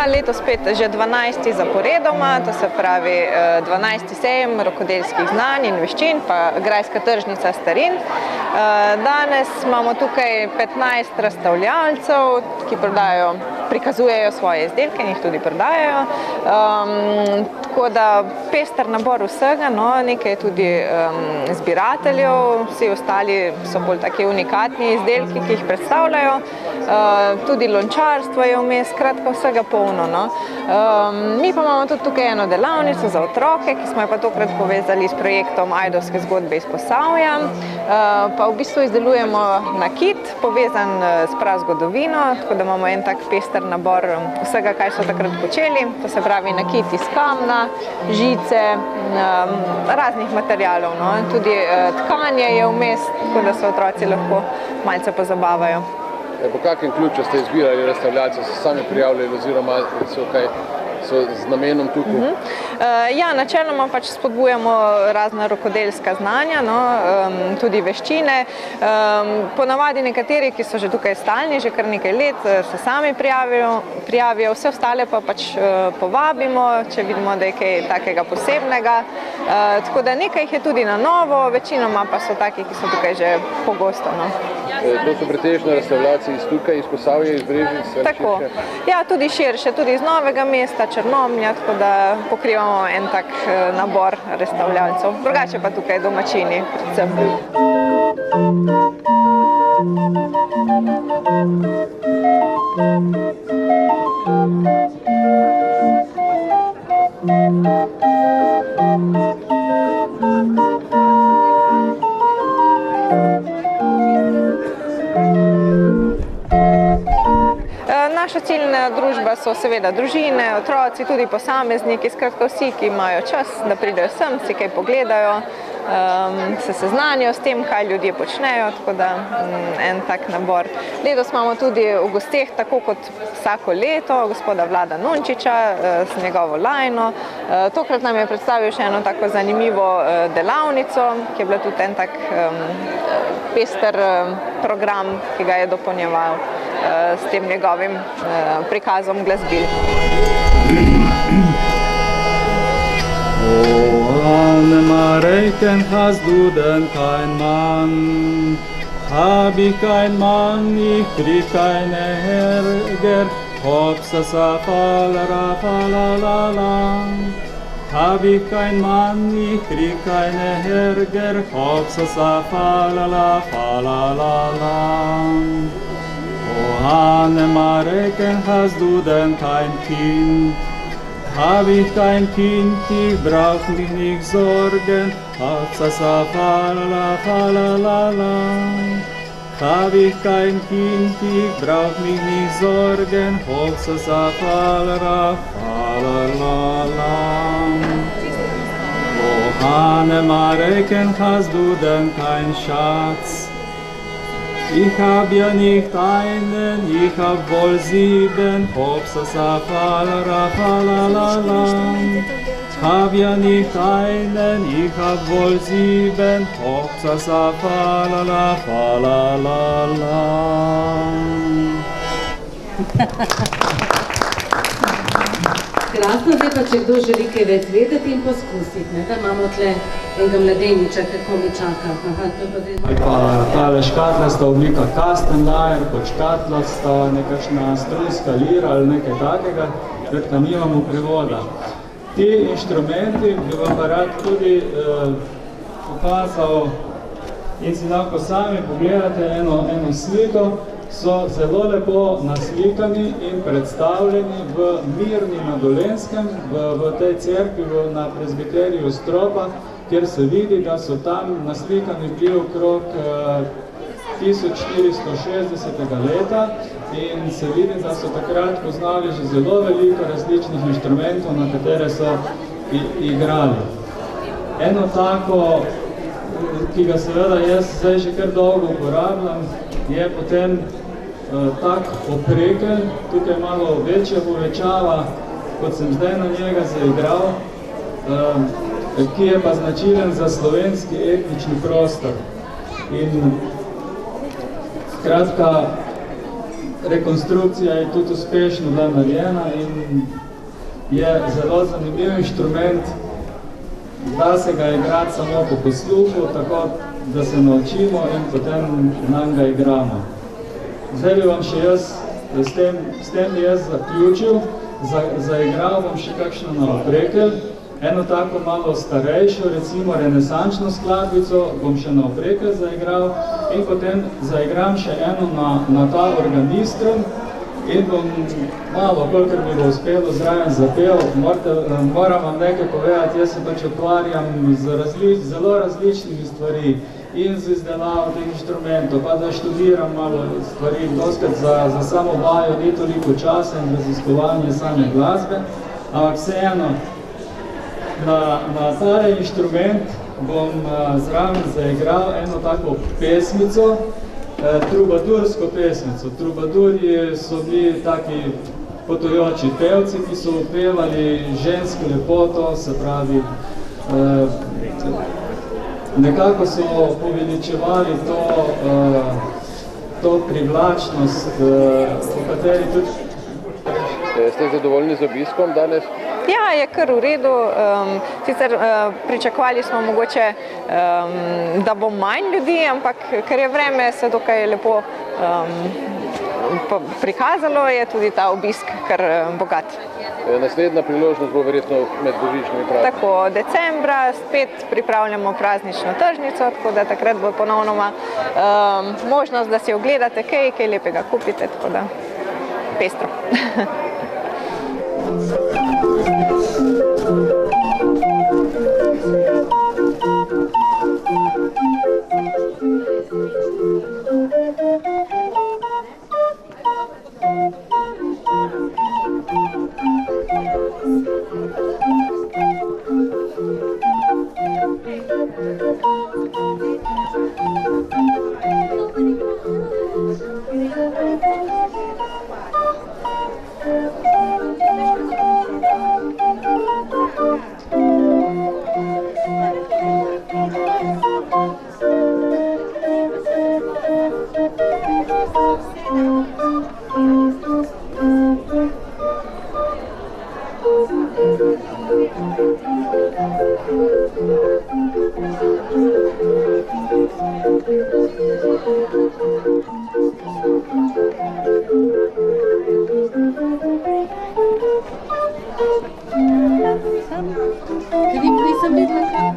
Ja, letos spet že 12. zaporedoma, to se pravi 12. sejem rokodelskih znanj in veščin, pa grajska tržnica starin. Danes imamo tukaj 15 razstavljalcev, ki prikazujejo svoje izdelke in jih tudi prodajajo. Tako da pester nabor vsega, nekaj tudi zbirateljev, vsi ostali so bolj taki unikatni izdelki, ki jih predstavljajo. Tudi lončarstvo je vmes, skratka vsega polno. Mi pa imamo tudi tukaj eno delavnico za otroke, ki smo jo pa tokrat povezali s projektom Ajdovske zgodbe iz Posavja. Pa v bistvu izdelujemo nakit, povezan s prazgodovino, tako da imamo en tak pester nabor vsega, kaj so takrat počeli. To se pravi nakit iz kamna, žice, raznih materialov. Tudi tkanje je vmes, tako da se otroci lahko malce pozabavajo. Po kakšnem ključu ste izbirali razstavljalce, so sami prijavljali oziroma so z namenom tukaj? Ja, načeloma pač spodbujamo razna rokodelska znanja, tudi veščine. Ponavadi nekateri, ki so že tukaj stalni, že kar nekaj let, se sami prijavijo, vse ostale pa pač povabimo, če vidimo, da je kaj takega posebnega. Tako da nekaj jih je tudi na novo, večinoma pa so taki, ki so tukaj že pogosto. To so pretežno razstavljalci iz tukaj, iz Posavja, iz Brežic? Tako. Ja, tudi širše, tudi iz Novega mesta, Črnomlja, tako da pokrivamo en tak nabor razstavljalcev. Drugače pa tukaj domačini predvsem. Naša ciljna družba so seveda družine, otroci, tudi posamezniki, skratka vsi, ki imajo čas, da pridejo sem, si kaj pogledajo, se seznanijo s tem, kaj ljudje počnejo, tako da en tak nabor. Letos imamo tudi v gosteh, tako kot vsako leto, gospoda Vlada Nunčiča s njegovo lajno. Tokrat nam je predstavil še eno tako zanimivo delavnico, ki je bila tudi en tak pester program, ki ga je dopolnjeval s tem njegovim prikazom glasbil. Annemareken hast du denn kein Mann, hab ich kein Mann, ich krieg keine Herger, hopsa sa falala falala. Hab ich kein Mann, ich krieg keine Herger, hopsa sa falala falala. O Annemareken, hast du denn kein Kind? Hab ich kein Kind, ich brauch mich nicht sorgen, hopsa sa falala falala. Hab ich kein Kind, ich brauch mich nicht sorgen, hopsa sa falala falala. O Annemareken, hast du denn kein Schatz? Ich hab ja nicht einen, ich hab wohl 7, hopsa sa falala falala. Hab ja nicht einen, ich hab wohl 7, hopsa sa falala falala. Krasno, zdaj pa, če kdo želi kaj več vedeti in poskusiti, da imamo tle enega mladeniča, kako mi čaka. Pa tale škatlasta oblika Kastenlajer, pod škatlasta nekakšna strunska lira ali nekaj takega, ker nimamo prevoda. Ti inštrumenti bi vam pa rad tudi pokazal in si lahko sami pogledate eno sliko, so zelo lepo naslikani in predstavljeni v Mirni na Dolenjskem, v tej cerkvi na prezbiteriju Stropa, kjer se vidi, da so tam naslikani bili okrog 1460. leta in se vidi, da so takrat poznali že zelo veliko različnih inštrumentov, na katere so igrali. Eno tako, ki ga seveda jaz zdaj že kar dolgo uporabljam, je potem tak oprekelj, tukaj malo večja povečava, kot sem zdaj na njega zaigral, ki je pa značilen za slovenski etnični prostor. In skratka, rekonstrukcija je tudi uspešno bila narejena in je zelo zanimiv inštrument, da se ga igrati samo po posluhu, tako da se naučimo in potem nam ga igramo. Zdaj bi vam še jaz, s tem jaz zaključil, zaigral bom še kakšno na oprekelj, eno tako malo starejšo, recimo renesančno skladbico, bom še na oprekelj zaigral in potem zaigram še eno na ta organistrum in bom malo, kolikor mi bo uspelo zraven zapel. Moram vam nekaj povedati, jaz se pač ukvarjam z zelo različnimi stvari in z izdelavo teh inštrumentov, pa da študiram malo stvari, doskrat za samo vajo ni toliko časa in raziskovanje same glasbe, ampak vseeno, na tale inštrument bom zraven zaigral eno tako pesmico, trubadursko pesmico. Trubadurji so bili taki potujoči pevci, ki so upevali žensko lepoto, se pravi, nekako so poveličevali to privlačnost, o kateri tudi... Ste zadovoljni z obiskom danes? Ja, je kar v redu. Sicer pričakovali smo mogoče, da bo manj ljudi, ampak ker je vreme se dokaj lepo prikazalo, je tudi ta obisk kar bogat. Naslednja priložnost bo verjetno med božičnimi prazniki. Tako, decembra spet pripravljamo praznično tržnico, tako da takrat bo ponovnoma možnost, da si ogledate kaj lepega kupite, tako da pestro. Nisem videla kaj.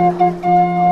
Thank you.